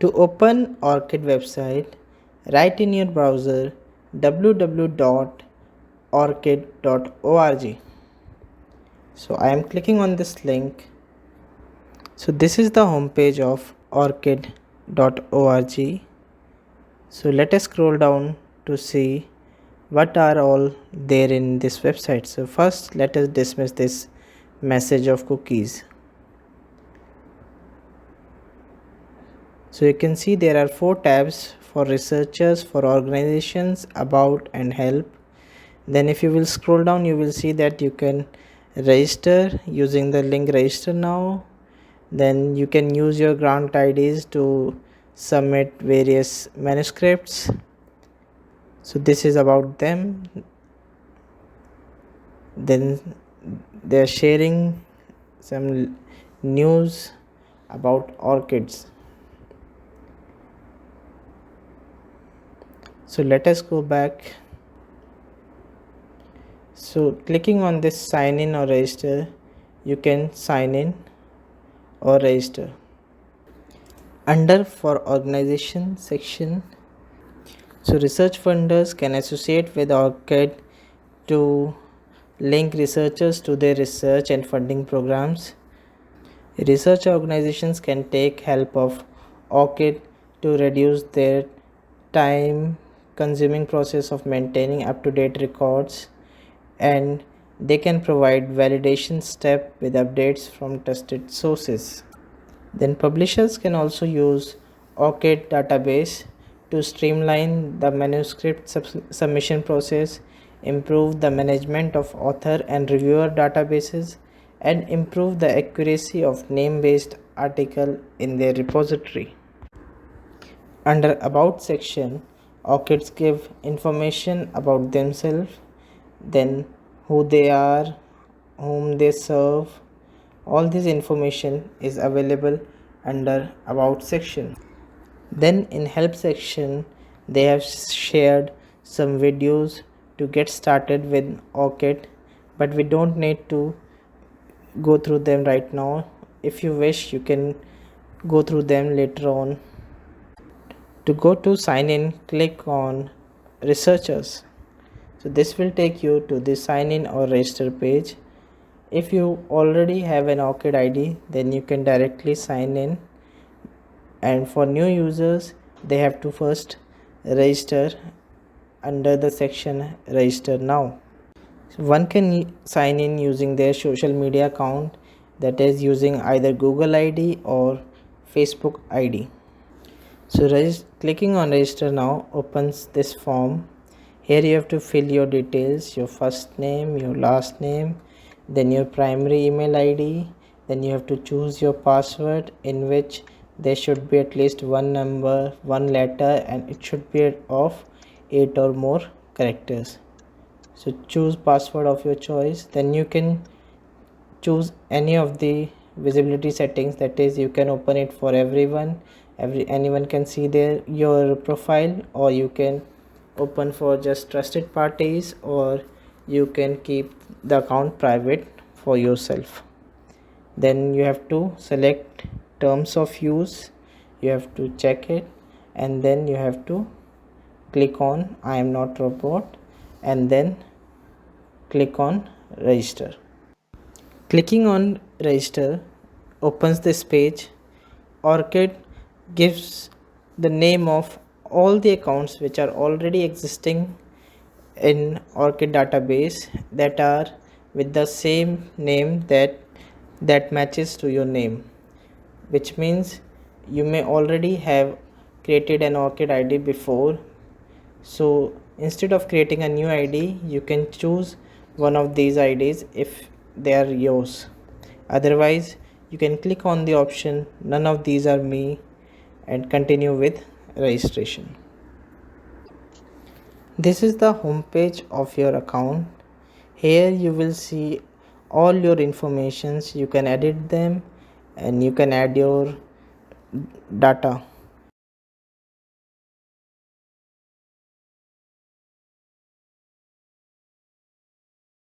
To open Orchid website, write in your browser www.orchid.org. So I am clicking on this link. So this is the homepage of orchid.org. So let us scroll down to see what are all there in this website. So first let us dismiss this message of cookies. So you can see there are 4 tabs: for researchers, for organizations, about, and help. Then if you will scroll down, you will see that you can register using the link register now. Then you can use your grant IDs to submit various manuscripts. So this is about them. Then they are sharing some news about orchids. So let us go back. So clicking on this sign in or register, you can sign in or register. Under for organization section, so research funders can associate with ORCID to link researchers to their research and funding programs. Research organizations can take help of ORCID to reduce their time consuming process of maintaining up-to-date records, and they can provide validation step with updates from trusted sources. Then publishers can also use ORCID database to streamline the manuscript submission process, improve the management of author and reviewer databases, and improve the accuracy of name-based article in their repository. Under About section, ORCIDs give information about themselves, then who they are, whom they serve. All this information is available under About section. Then in Help section, they have shared some videos to get started with ORCID, but we don't need to go through them right now. If you wish, you can go through them later on. To go to sign in, click on researchers. So this will take you to the sign in or register page. If you already have an ORCID ID, then you can directly sign in, and for new users they have to first register under the section register now. So one can sign in using their social media account, that is using either Google ID or Facebook ID. So clicking on register now opens this form. Here you have to fill your details, your first name, your last name, then your primary email ID. Then you have to choose your password, in which there should be at least one number, one letter, and it should be of 8 or more characters. So choose password of your choice. Then you can choose any of the visibility settings, that is you can open it for everyone, anyone can see your profile, or you can open for just trusted parties, or you can keep the account private for yourself. Then you have to select terms of use, you have to check it, and then you have to click on I am not robot, and then click on register. Clicking on register opens this page. ORCID gives the name of all the accounts which are already existing in ORCID database, that are with the same name that matches to your name, which means you may already have created an ORCID ID before. So instead of creating a new ID, you can choose one of these IDs if they are yours. Otherwise, you can click on the option none of these are me and continue with registration. This is the home page of your account. Here you will see all your informations. You can edit them and you can add your data.